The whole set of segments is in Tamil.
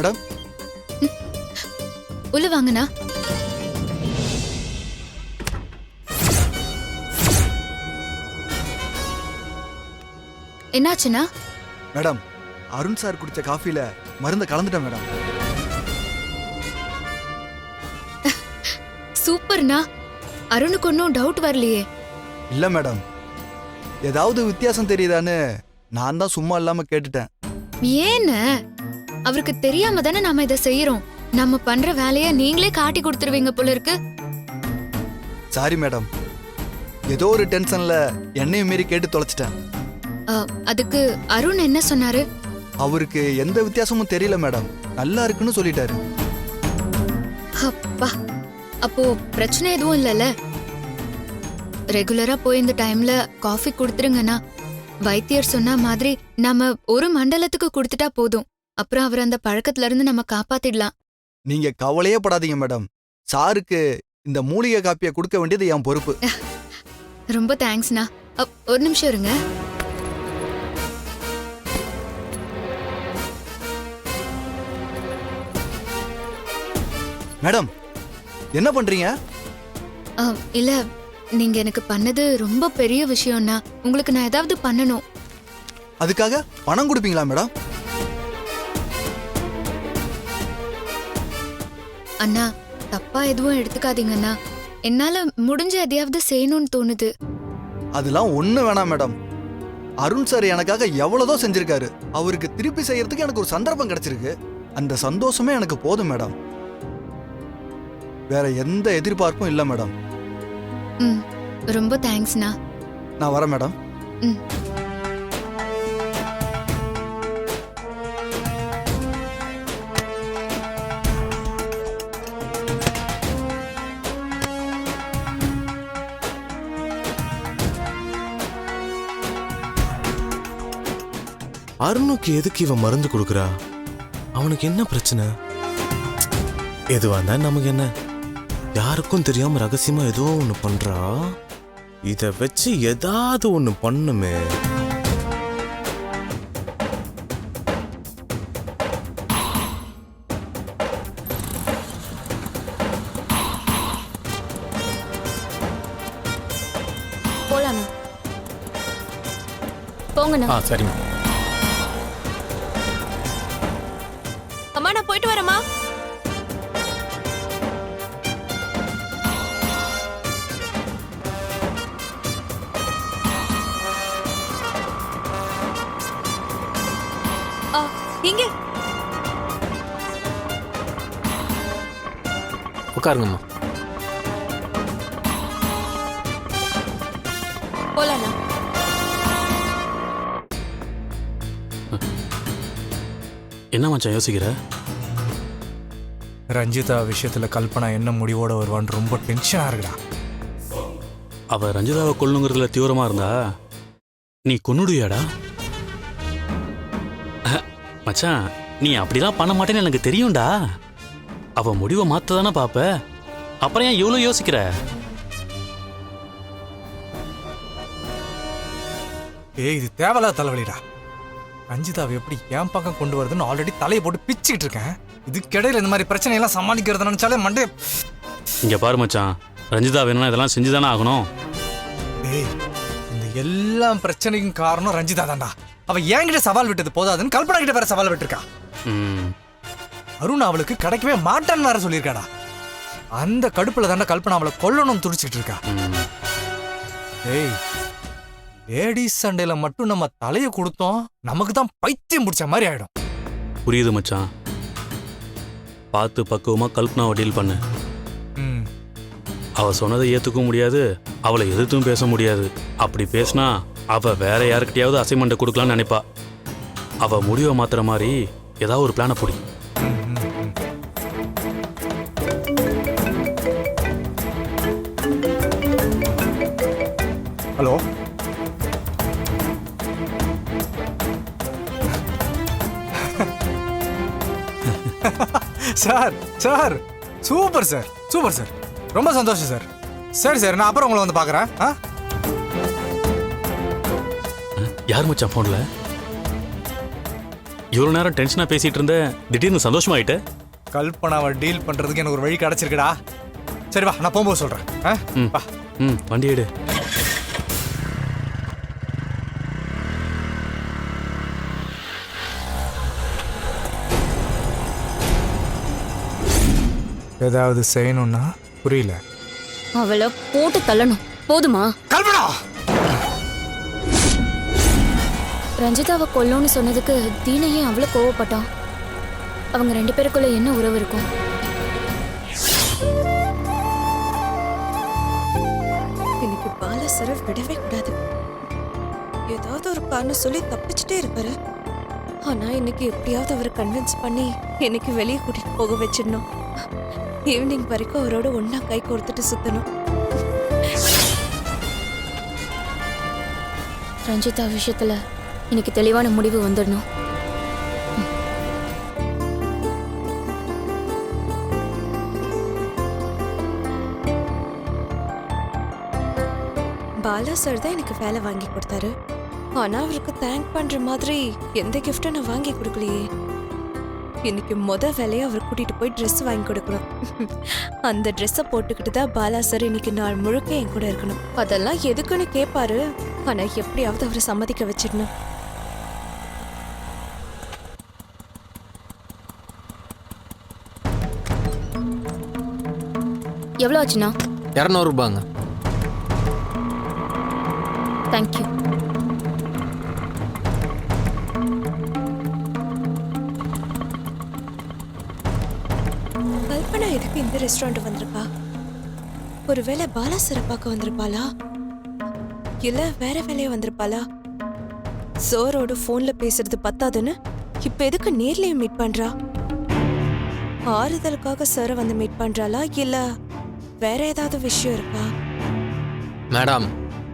மேடம் உள்ள வாங்கண்ணா. என்னாச்சுண்ணா? மேடம் அருண் சார் குடிச்ச காஃபில மருந்த கலந்துட்டேன் மேடம். சூப்பர்ண்ணா. அருணுக்கு ஒன்னும் டவுட் வரலையே? இல்ல மேடம், ஏதாவது வித்தியாசம் தெரியுதான்னு நான் தான் சும்மா இல்லாம கேட்டுட்டேன். ஏன்னு? அவருக்கு தெரியாம தானே நாம இதை செய்யறோம். நம்ம பண்ற வேலைய நீங்களே காட்டி கொடுத்துருவீங்க போல இருக்கு. சாரி மேடம், ஏதோ ஒரு டென்ஷன்ல என்னையும் மீறி கேட்டு தொலைச்சிட்டேன். அதுக்கு அருண் என்ன சொன்னாரு? அவருக்கு எந்த வித்தியாசமும் தெரியல மேடம், நல்லா இருக்குன்னு சொல்லிட்டாரு. அப்பா, அப்போ பிரச்சனை எதுவும் இல்லைல்ல? ரெகுலரா போய் இந்த டைம்ல காஃபி கொடுத்துருங்கண்ணா. வைத்தியர் சொன்ன மாதிரி நம்ம ஒரு மண்டலத்துக்கு கொடுத்துட்டா போதும். அப்புறம் அவர் அந்த பழக்கத்துல இருந்து நம்ம காப்பாத்திடலாம். நீங்க கவலையே படாதீங்க மேடம், சாருக்கு இந்த மூலிகை காப்பியை கொடுக்க வேண்டியது என் பொறுப்பு. ரொம்ப தேங்க்ஸ்ண்ணா. ஒரு நிமிஷம் இருங்க. மேடம் என்ன பண்றீங்க? இல்ல, நீங்க எனக்கு பண்ணது ரொம்ப பெரிய விஷயம்னா. உங்களுக்கு நான் ஏதாவது பண்ணணும். அதுக்காக பணம் கொடுப்பீங்களா மேடம்? அண்ணா, தப்பா எதுவும் எடுத்துக்காதீங்கண்ணா. என்னால முடிஞ்ச எதையாவது செய்யணும்னு தோணுது. அதெல்லாம் ஒண்ணு வேணாம் மேடம், அருண் சார் எனக்காக எவ்வளவுதோ செஞ்சிருக்காரு. அவருக்கு திருப்பி செய்யறதுக்கு எனக்கு ஒரு சந்தர்ப்பம் கிடைச்சிருக்கு. அந்த சந்தோஷமே எனக்கு போதும் மேடம். வேற எந்த எதிர்பார்ப்பும் இல்ல மேடம். ரொம்ப தேங்க்ஸ்ண்ணா. நான் வரேன் மேடம். அருணுக்கு எதுக்கு இவன் மருந்து கொடுக்குறா? அவனுக்கு என்ன பிரச்சனை? எதுவா இருந்தா நமக்கு என்ன? யாருக்கும் தெரியாம ரகசியமா ஏதோ ஒண்ணு பண்றா. இத வச்சு ஏதாவது ஒண்ணு பண்ணுமே. போலாண்ணா. போங்கண்ணா. சரிங்க அம்மா, நான் போயிட்டு வரேம்மா. இங்க உட்காருங்கம்மா. போலாண்ணா. என்ன மச்சான் யோசிக்கிற? ரஞ்சிதா விஷயத்துல கல்பனா என்ன முடிவோட வருவான்னு ரொம்ப டென்ஷனா இருக்குடா. அவ ரஞ்சிதாவை கொல்லுங்கிறதுல தீவிரமா இருந்தா நீ கொன்னுடுவியாடா? மச்சான், நீ அப்படிலாம் பண்ண மாட்டேன்னு எனக்கு தெரியும்டா. அவ முடிவை மாத்த தானே பாப்ப. அப்புறம் ஏன் இவ்வளவு யோசிக்கிற? இது தேவையில்லாத தலைவலிடா. ரஞ்சிதாவை எப்படி என் பக்கம் கொண்டு வருதுன்னு ஆல்ரெடி தலையை போட்டு பிச்சுக்கிட்டு இருக்கேன். இதுக்கிடையில இந்த மாதிரி பிரச்சனை எல்லாம் சமாளிக்கிறது நினைச்சாலே மண்டே. இங்க பாரு மச்சான், ரஞ்சிதா வேணும்னா இதெல்லாம் செஞ்சுதானே ஆகணும். இந்த எல்லா பிரச்சனைக்கும் காரணம் ரஞ்சிதா தான்டா. அவ என்கிட்ட சவால் விட்டது போதாதுன்னு கல்பனா கிட்ட வேற சவால் விட்டுருக்கா. அருண் அவளுக்கு கிடைக்கவே மாட்டான்னு வேற சொல்லியிருக்காடா. அந்த கடுப்புல தாண்டா கல்பனா அவளை கொல்லணும்னு துடிச்சிட்டு இருக்கா. லேடிஸ் சண்டையில மட்டும் நம்ம தலையை கொடுத்தோம், நமக்கு தான் பைத்தியம் பிடிச்ச மாதிரி ஆயிடும். புரியுது மச்சான், பார்த்து பக்குவமா கல்பனாவை டீல் பண்ணு. அவ சொன்னதை ஏத்துக்கவும் முடியாது, அவளை எதிர்த்தும் பேச முடியாது. அப்படி பேசினா அவ வேற யாருக்கிட்டையாவது அசைன்மெண்ட் கொடுக்கலாம்னு நினைப்பா. அவ முடிவை மாத்துற மாதிரி ஏதாவது ஒரு பிளானை போடி. Hello, sir sir super sir, super sir, ரொம்ப சந்தோஷம் சார். சரி சார், நான் அப்புறம் உங்களை வந்து பார்க்குறேன். யார் மச்சான் ஃபோன்ல? இவ்வளோ நேரம் டென்ஷனாக பேசிகிட்டு இருந்த திடீர்னு சந்தோஷமாயிட்ட. கல்பனாவை டீல் பண்றதுக்கு எனக்கு ஒரு வழி கிடைச்சிருக்குடா. சரி வா, நான் போகும்போது சொல்றேன். ம் வா. ம் வண்டி எடு. ஏதாவது செய்யணும்னா புரியல. அவளை போட்டு தள்ளணும். போதுமா? கல்பனா ரஞ்சிதாவை கொல்லணும்னு சொன்னதுக்கு தீனையே அவ்வளோ கோவப்பட்டான். அவங்க 2 பேருக்குள்ள என்ன உறவு இருக்கும்? எனக்கு பாலசரை விடவே கூடாது. ஏதாவது ஒரு காரணம் சொல்லி தப்பிச்சுட்டே இருப்பாரு. ஆனா இன்னைக்கு எப்படியாவது அவரை கன்வின்ஸ் பண்ணி எனக்கு வெளியே கூட்டிட்டு போக வச்சிடணும். ஈவினிங் வரைக்கும் அவரோட ஒன்னா கை கோர்த்துட்டு சுத்தணும். ரஞ்சிதா விஷயத்துல இன்னைக்கு தெளிவான முடிவு வந்துடணும். பாலா சார் தான் எனக்கு வேலை வாங்கி கொடுத்தாரு. ஆனா அவருக்கு தேங்க் பண்ற மாதிரி எந்த கிஃப்டும் நான் வாங்கி கொடுக்கலையே. இன்னைக்கு வேலையை அவர் கூட்டிட்டு போய் ட்ரெஸ் வாங்கி கொடுக்கணும். அந்த ட்ரெஸ்ஸை போட்டுக்கிட்டு தான் பாலா சார் இன்னைக்கு நாள் முழுக்க என் கூட இருக்கணும். அதெல்லாம் எதுக்குன்னு கேட்பாரு. ஆனா எப்படியாவது அவரை சம்மதிக்க வச்சிடணும். எவ்வளோ ஆச்சுண்ணா? 200 ரூபாங்க. தேங்க்யூ. கல்பனா எதுக்கு இந்த ரெஸ்டாரண்ட் வந்திருக்கா? ஒருவேளை பாலா சாரை பார்க்க வந்திருப்பாளா, இல்ல வேற வேலையா வந்திருப்பாளா? சாரோட போன்ல பேசுறது பத்தாதுன்னு இப்ப எதுக்கு நேர்லயே மீட் பண்றா? ஆறுதலுக்காக சாரை வந்து மீட் பண்றாளா, இல்ல வேற ஏதாவது விஷயம் இருக்கா? மேடம்,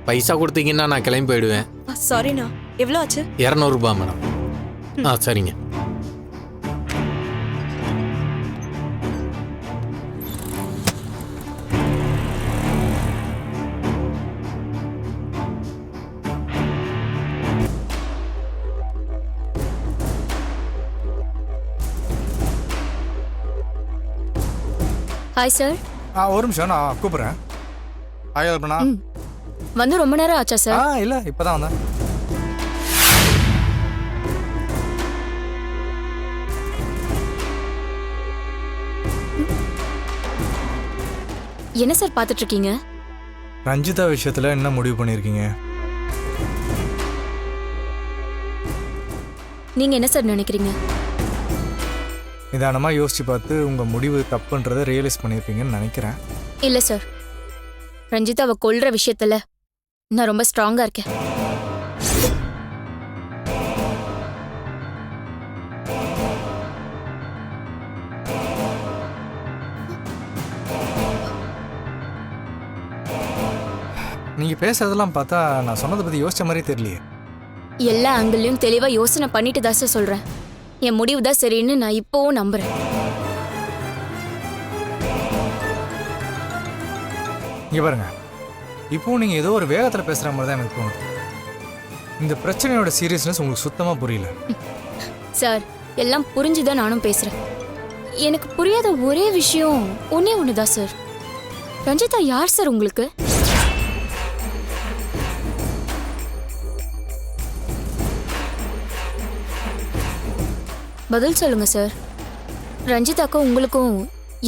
பைசா கொடுத்தீங்கன்னா நான் கிளம்பி போயிடுவேன். சாரிண்ணா, எவ்வளோ ஆச்சு? 200 ரூபாய் மேடம். சரிங்க. Hi sir. ஒரு நிமிஷம், நான் கூப்பிடுறேன். ஹாய் கல்பனா. வந்து ரொம்ப நேரம் ஆச்சா சார்? இல்ல இப்பதான் வந்தேன். என்ன சார் பார்த்துட்டு இருக்கீங்க? ரஞ்சிதா விஷயத்துல என்ன முடிவு பண்ணிருக்கீங்க? நீங்க என்ன சார் நினைக்கிறீங்க? நிதானமா யோசிச்சு பார்த்து உங்க முடிவு தப்புன்றதை ரியலைஸ் பண்ணிருப்பீங்கன்னு நினைக்கிறேன். இல்ல சார், ரஞ்சிதாவை கொல்ற விஷயத்துல நான் ரொம்ப ஸ்ட்ராங்கா இருக்கேன். நீங்க பேசுறதெல்லாம் பார்த்தா நான் சொன்னதை பத்தி யோசிச்ச மாதிரி தெரியலையே. எல்லா ஆங்கிள்லயும் தெளிவா யோசனை பண்ணிட்டு தான் சார் சொல்றேன். என் முடிவு தான் சரின்னு நான் இப்போவும் நம்புறேன். இங்க பாருங்க, இப்போ நீங்க ஏதோ ஒரு வேகத்துல பேசுற மாதிரி தான் எனக்கு தோணுது. இந்த பிரச்சனையோட சீரியஸ்னஸ் உங்களுக்கு சுத்தமா புரியல. சார், எல்லாம் புரிஞ்சுதான் நானும் பேசுறேன். எனக்கு புரியாத ஒரே விஷயம் ஒன்னே ஒண்ணுதான் சார். ரஞ்சிதா யார் சார் உங்களுக்கு? பதில் சொல்லுங்க சார். ரஞ்சிதாக்கும் உங்களுக்கும்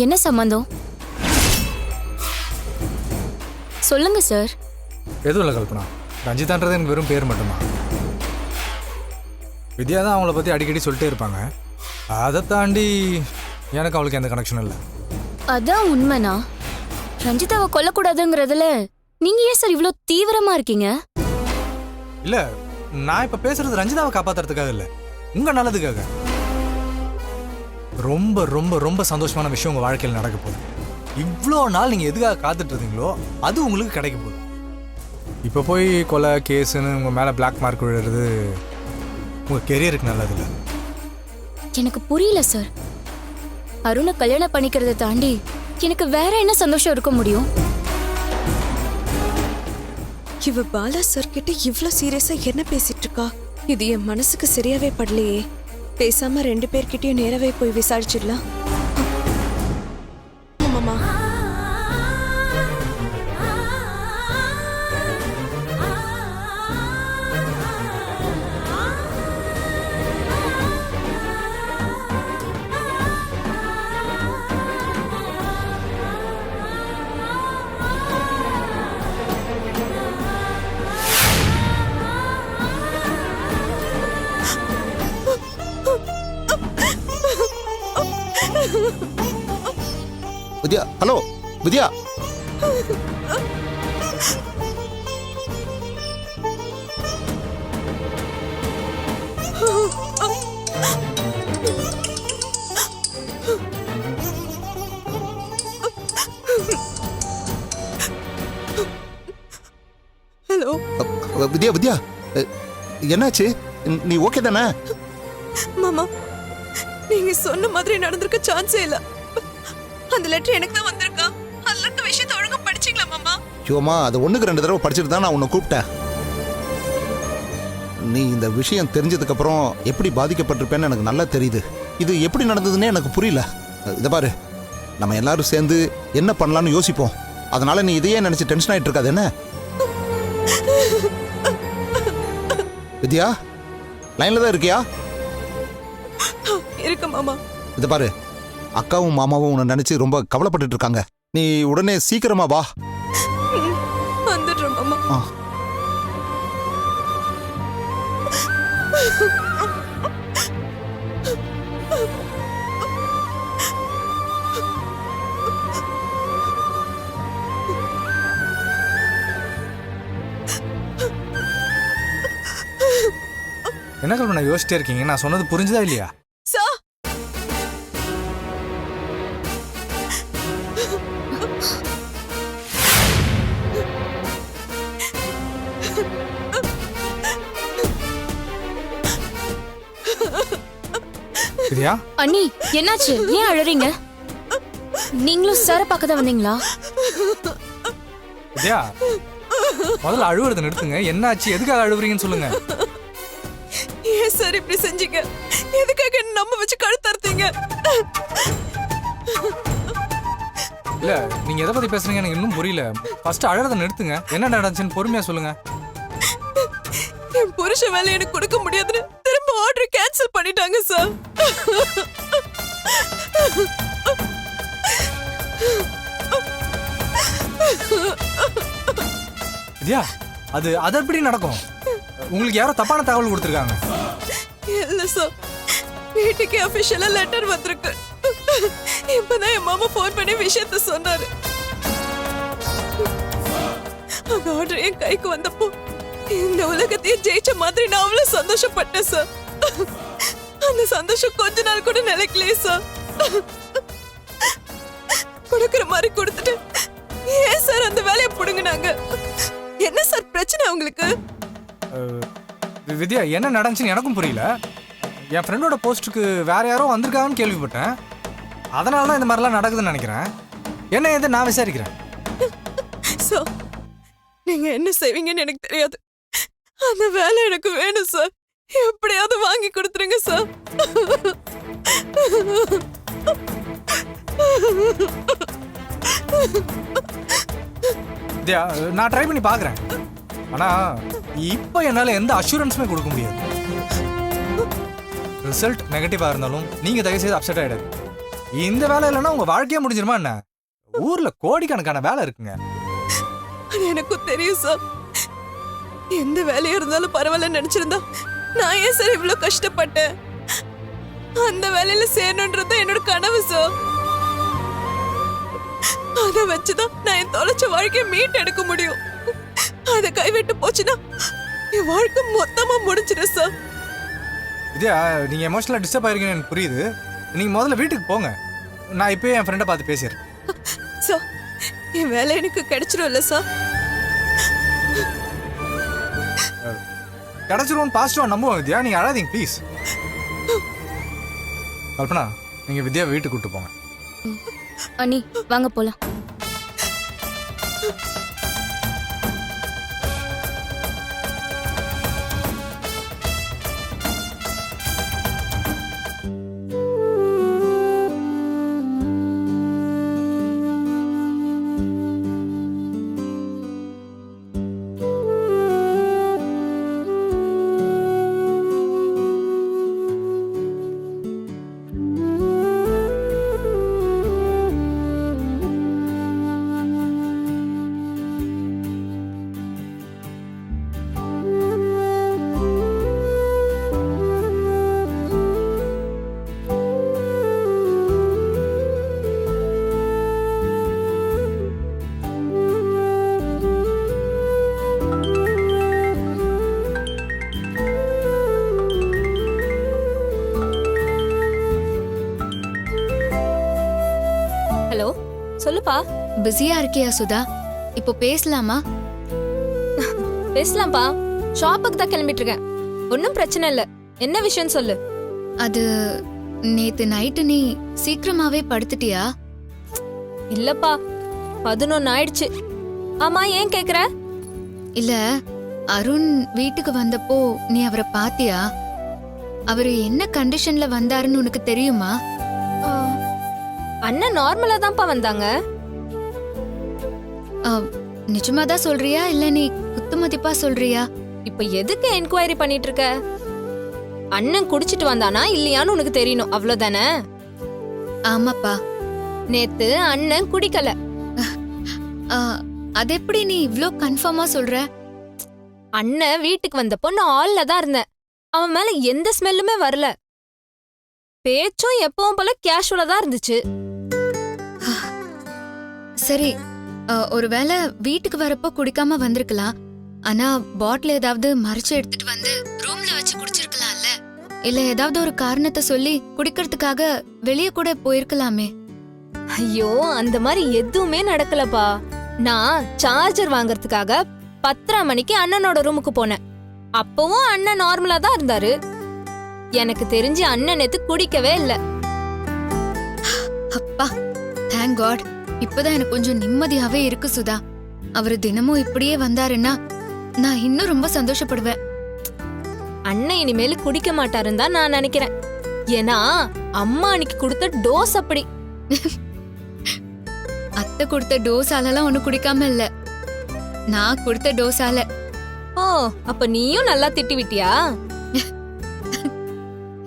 என்ன சம்பந்தம்? சொல்லுங்க சார். எதுவும் இல்லை கல்பனா, ரஞ்சிதான்றது எனக்கு வெறும் பேர் மட்டும்தான். வித்யா தான் அவங்கள பற்றி அடிக்கடி சொல்லிட்டே இருப்பாங்க. அதை தாண்டி எனக்கு அவளுக்கு எந்த கனெக்ஷனும் இல்லை. அதான் உண்மைனா ரஞ்சிதாவை கொல்லக்கூடாதுங்கிறதுல நீங்க ஏன் சார் இவ்வளோ தீவிரமா இருக்கீங்க? இல்லை, நான் இப்போ பேசுறது ரஞ்சிதாவை காப்பாற்றுறதுக்காக இல்லை, உங்கள் நல்லதுக்காக. ரொம்ப ரொம்ப ரொம்ப சந்தோஷமான விஷயம் உங்கள் வாழ்க்கையில் நடக்க போகுது. இவ்வளோ நாள் நீங்கள் எதுக்காக காத்துட்டு இருந்தீங்களோ அது உங்களுக்கு கிடைக்க போகுது. இப்போ போய் கொலை கேஸுன்னு உங்கள் மேலே பிளாக் மார்க் விழுறது உங்கள் கெரியருக்கு நல்லதில்லை. எனக்கு புரியல சார். அருணை கல்யாணம் பண்ணிக்கிறத தாண்டி எனக்கு வேற என்ன சந்தோஷம் இருக்க முடியும்? இவ பாலா சார் கிட்ட இவ்ளோ சீரியஸா என்ன பேசிட்டு இருக்கா? இது என் மனசுக்கு சரியாவே படலையே. பேசாம 2 பேர்கிட்டயும் நேரவே போய் விசாரிச்சிடலாம். ஆமாம்மா. வித்யா, ஹலோ வித்யா. ஹலோ வித்யா வித்யா, என்னாச்சு? நீ ஓகே தானே? மாமா, நீங்க சொன்ன மாதிரி நடந்திருக்க சான்ஸே இல்ல. அந்த லெட்டர் எனக்கு தான் வந்திருக்கா. அதுல இருக்க விஷயத்தை ஒழுங்கா படிச்சீங்களா மாமா? ஐயோமா, அது 1க்கு 2 தடவை படிச்சுட்டு தான் நான் உன்னை கூப்பிட்டேன். நீ இந்த விஷயம் தெரிஞ்சதுக்கு அப்புறம் எப்படி பாதிக்கப்பட்டிருப்பேன்னு எனக்கு நல்லா தெரியுது. இது எப்படி நடந்ததுன்னே எனக்கு புரியல. இதை பாரு, நம்ம எல்லாரும் சேர்ந்து என்ன பண்ணலாம்னு யோசிப்போம். அதனால நீ இதையே நினைச்சு டென்ஷன் ஆயிட்டு இருக்காது என்ன? வித்யா, லைன்ல தான் இருக்கியா? இருக்கு மாமா. இதை பாரு, அக்காவும் மாமாவும் உன்னை நினைச்சு ரொம்ப கவலைப்பட்டுட்டு இருக்காங்க. நீ உடனே சீக்கிரமா வா. வந்துடுறேன் மாமா. ஆ. என்ன கல்பனா யோசிச்சிட்டே இருக்கீங்க? நான் சொன்னது புரிஞ்சுதா இல்லையா? சார், வித்யா, அண்ணி என்னாச்சு? ஏன் அழறீங்க? நீங்களும் சார பார்க்க தான் வந்தீங்களா? வித்யா, முதல்ல அழுவுறதை நிறுத்துங்க. என்னாச்சு? எதுக்காக அழுவுறீங்கன்னு சொல்லுங்க. ஏன் சார் இப்படி செஞ்சீங்க? எதுக்காக என்ன நம்ப வச்சு கழுத்தறுத்தீங்க? இல்ல, நீங்க எதை பத்தி பேசுறீங்க எனக்கு இன்னும் புரியல. ஃபர்ஸ்ட் அழறதை நிறுத்துங்க. என்ன நடந்துச்சுன்னு பொறுமையா சொல்லுங்க. என் புருஷ வேலை எனக்கு கொடுக்க முடியாதுன்னு திரும்ப ஆர்டர் கேன்சல் பண்ணிட்டாங்க சார். வித்யா, அது எப்படி நடக்கும்? உங்களுக்கு யாரோ தப்பான தகவல் கொடுத்துருக்காங்க. இல்ல சார், வீட்டுக்கு அபிஷியலா லெட்டர் வந்திருக்கு. இப்பதான் என் மாமா போன் பண்ணி விஷயத்த சொன்னாரு. அந்த ஆர்டர் என் கைக்கு வந்தப்போ இந்த உலகத்தையே ஜெயிச்ச மாதிரி நான் அவ்வளவு சந்தோஷப்பட்டேன் சார். அந்த சந்தோஷம் கொஞ்ச நாள் கூட நிலைக்கலையே சார். கொடுக்கிற மாதிரி கொடுத்துட்டு ஏன் சார் அந்த வேலையை புடுங்கினாங்க? என்ன சார் பிரச்சனை உங்களுக்கு? வித்யா, என்ன நடந்துச்சுன்னு எனக்கும் புரியல. என் ஃப்ரெண்டோட போஸ்ட்டுக்கு வேற யாரோ வந்திருக்காங்கன்னு கேள்விப்பட்டேன். அதனால தான் இந்த மாதிரிலாம் நடக்குதுன்னு நினைக்கிறேன். என்ன எது நான் விசாரிக்கிறேன். சார், நீங்க என்ன செய்வீங்கன்னு எனக்கு தெரியாது. அந்த வேலை எனக்கு வேணும் சார். எப்படியாவது வாங்கி கொடுத்துருங்க சார். வித்யா, நான் ட்ரை பண்ணி பார்க்குறேன். ஆனா இப்போ என்னால் எந்த அஷூரன்ஸுமே கொடுக்க முடியாது. ரிசல்ட் நெகட்டிவாக இருந்தாலும் நீங்கள் தயவுசெய்து அப்செட் ஆகிடாது. இந்த வேலை இல்லைன்னா உங்கள் வாழ்க்கையே முடிஞ்சிருமா என்ன? ஊரில் கோடிக்கணக்கான வேலை இருக்குங்க. அது எனக்கும் தெரியும் சார். எந்த வேலையா இருந்தாலும் பரவாயில்ல நினைச்சிருந்தா நான் ஏன் சார் இவ்வளவு கஷ்டப்பட்டேன்? அந்த வேலையில சேரணுன்றது என்னோட கனவு சார். அதை வச்சுதான் நான் என் தொலைச்ச வாழ்க்கையை மீட் எடுக்க முடியும். அதை கைவிட்டு போச்சுன்னா என் வாழ்க்கை மொத்தமா முடிஞ்சிடும் சார். வித்யா, நீங்கள் எமோஷனலாக டிஸ்டர்ப் ஆயிருக்கீங்கன்னு எனக்கு புரியுது. நீங்கள் முதல்ல வீட்டுக்கு போங்க. நான் இப்போயே என் ஃப்ரெண்டை பார்த்து பேசிடுறேன். சார், என் வேலை எனக்கு கிடைச்சிடும் இல்ல சார்? கிடச்சிருவோன்னு பாசிட்டிவாக நம்புவோம் வித்யா. நீங்கள் அழாதீங்க ப்ளீஸ். கல்பனா, நீங்கள் வித்யா வீட்டுக்கு கூப்பிட்டு போங்க. அண்ணி வாங்க போலாம். ஹலோ சொல்லுப்பா. பிஸியா இருக்கியா சுதா? இப்போ பேசலாமா? பேசலாம்ப்பா. ஷாப்புக்கு தான் கிளம்பிட்டு இருக்கேன். ஒன்றும் பிரச்சனை இல்லை. என்ன விஷயம் சொல்லு. அது நேத்து நைட்டு நீ சீக்கிரமாவே படுத்துட்டியா? இல்லப்பா, 11 ஆயிடுச்சு. ஆமா, ஏன் கேக்குற? இல்ல, அருண் வீட்டுக்கு வந்தப்போ நீ அவரை பாத்தியா? அவரு என்ன கண்டிஷன்ல வந்தாருன்னு உனக்கு தெரியுமா? அண்ணன் நார்மலா தான்ப்பா வந்தாங்க. நிஜமாதான் சொல்றியா இல்ல நீ குத்துமதிப்பா சொல்றியா? இப்ப எதுக்கு என்கொயரி பண்ணிட்டு இருக்க? அண்ணன் குடிச்சிட்டு வந்தானா இல்லையான்னு உனக்கு தெரியணும், அவ்வளவுதானே? ஆமாப்பா. நேத்து அண்ணன் குடிக்கல. அது எப்படி நீ இவ்ளோ கன்ஃபார்மா சொல்ற? அண்ணன் வீட்டுக்கு வந்தப்போ நான் ஹால்ல தான் இருந்தேன். அவன் மேல எந்த ஸ்மெல்லுமே வரல. பேச்சும் எப்பவும் போல கேஷுவலா தான் இருந்துச்சு. சரி, ஒருவேளை வீட்டுக்கு வரப்போ குடிக்காம வந்திருக்கலாம். ஆனா பாட்டில் ஏதாவது மறைச்சு எடுத்துட்டு வந்து ரூம்ல வச்சு குடிச்சிருக்கலாம்ல? இல்ல ஏதாவது ஒரு காரணத்தை சொல்லி குடிக்கிறதுக்காக வெளியே கூட போயிருக்கலாமே. ஐயோ, அந்த மாதிரி எதுவுமே நடக்கலப்பா. நான் சார்ஜர் வாங்கறதுக்காக 10:30 மணிக்கு அண்ணனோட ரூமுக்கு போனேன். அப்பவும் அண்ணன் நார்மலா தான் இருந்தாரு. எனக்கு தெரிஞ்சு அண்ணன் நேத்து குடிக்கவே இல்ல. அப்பா, தேங்க் காட். இப்பதான் எனக்கு கொஞ்சம் நிம்மதியாவே இருக்கு சுதா. அவரு தினமும் இப்படியே வந்தாருன்னா நான் இன்னும் ரொம்ப சந்தோஷப்படுவேன். அண்ணன் இனிமேல் குடிக்க மாட்டாருன்னு தான் நான் நினைக்கிறேன். ஏன்னா அம்மா அன்னைக்கு கொடுத்த டோஸ் அப்படி. அத்தை கொடுத்த டோஸாலலாம் ஒண்ணு குடிக்காம இல்ல, நான் கொடுத்த டோஸால. ஓ, அப்ப நீயும் நல்லா திட்டி விட்டியா?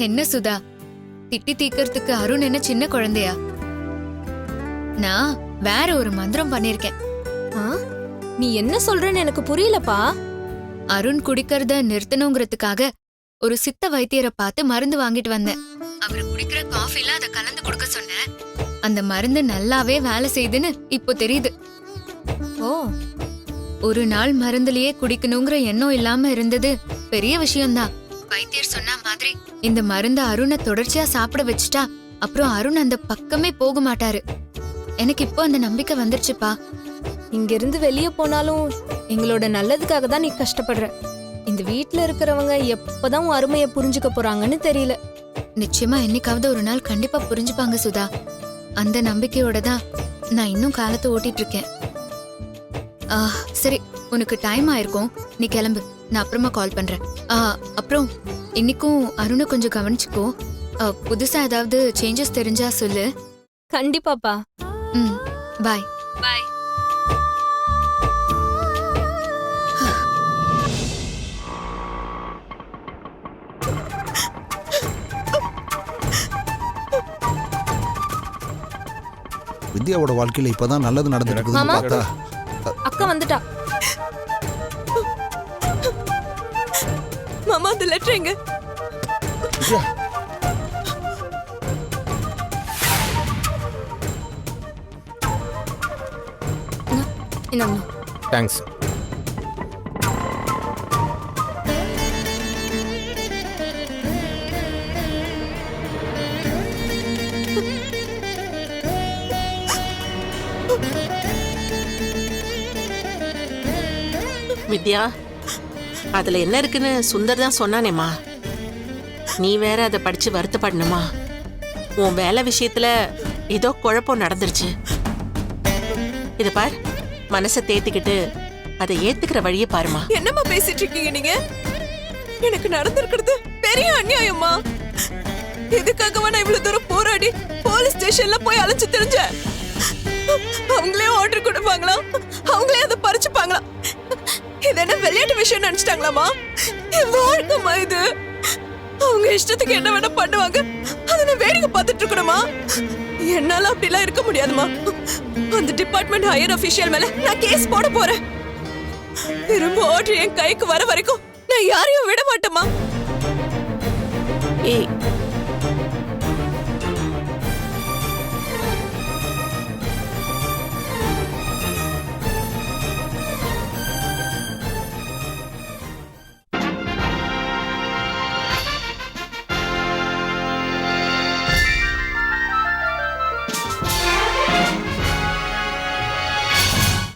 என்ன சுதா, திட்டி தீக்கிறதுக்கு அருண் என்ன சின்ன குழந்தையா? நான் வேற ஒரு மந்திரம் பண்ணிருக்கேன். நீ என்ன சொல்றன்னு எனக்கு புரியலப்பா. அருண் குடிக்கிறத நிறுத்தணுங்கிறதுக்காக ஒரு சித்த வைத்தியரை பார்த்து மருந்து வாங்கிட்டு வந்தேன். அவரு குடிக்கிற காஃபில அத கலந்து கொடுக்க சொன்னேன். அந்த மருந்து நல்லாவே வேலை செய்யுதுன்னு இப்போ தெரியுது. ஓ, ஒரு நாள் மருந்துலயே குடிக்கணுங்கிற எண்ணம் இல்லாம இருந்தது பெரிய விஷயம்தான். வைத்தியர் சொன்ன மாதிரி இந்த மருந்த அருணை தொடர்ச்சியா சாப்பிட வச்சுட்டா அப்புறம் அருண் அந்த பக்கமே போக மாட்டாரு. எனக்கு இப்போ அந்த நம்பிக்கை வந்துருச்சுப்பா. இங்க இருந்து வெளியே போனாலும் எங்களோட நல்லதுக்காக தான் நீ கஷ்டப்படுற. இந்த வீட்ல இருக்கிறவங்க எப்பதான் உன் அருமையை புரிஞ்சுக்க போறாங்கன்னு தெரியல. நிச்சயமா என்னைக்காவது ஒரு நாள் கண்டிப்பா புரிஞ்சுப்பாங்க சுதா. அந்த நம்பிக்கையோட தான் நான் இன்னும் காலத்தை ஓட்டிட்டு இருக்கேன். சரி, உனக்கு டைம் ஆயிருக்கும், நீ கிளம்பு. நான் அப்புறமா கால் பண்றேன். அப்புறம் இன்னைக்கும் அருணை கொஞ்சம் கவனிச்சுக்கோ. புதுசா ஏதாவது சேஞ்சஸ் தெரிஞ்சா சொல்லு. கண்டிப்பாப்பா. பாய். பாய். வித்யாவோட வாழ்க்கையில இப்பதான் நல்லது நடந்துருக்குதுன்னு மாமா. பார்த்தா அக்கா வந்துட்டா. மாமா, அந்த லெட்டர் எங்க? வித்யா, இந்தாங்க. தேங்க்ஸ். வித்யா, அதுல என்ன இருக்குன்னு சுந்தர் தான் சொன்னானேம்மா. நீ வேற அதை படிச்சு வருத்தப்படணுமா? உன் வேலை விஷயத்துல ஏதோ குழப்பம் நடந்துருச்சு. இத பார், மனசை தேத்திக்கிட்டு அதை ஏத்துக்கிற வழியை பாருமா. என்னம்மா பேசிட்டு இருக்கீங்க நீங்க? எனக்கு நடந்திருக்கிறது பெரிய அநியாயமா. எதுக்காகவா நான் இவ்வளவு தூரம் போராடி போலீஸ் ஸ்டேஷன்ல போய் அழைச்சு தெரிஞ்சேன்? அவங்களே ஆர்டர் கொடுப்பாங்களா? அவங்களே அதை பறிச்சுப்பாங்களா? இது என்ன விளையாட்டு விஷயம் நினைச்சிட்டாங்களாமா? வாழ்க்கைமா இது. அவங்க இஷ்டத்துக்கு என்ன வேணா பண்ணுவாங்க, அதை நான் வேடிக்கை பார்த்துட்டு இருக்கணுமா? என்னால அப்படிலாம் இருக்க முடியாதுமா. அந்த டிபார்ட்மெண்ட் ஹையர் அபிஷியல் மேல நான் கேஸ் போட போறேன். திரும்ப ஆர்டர் என் கைக்கு வர வரைக்கும் நான் யாரையும் விட மாட்டேமா. ஏய்,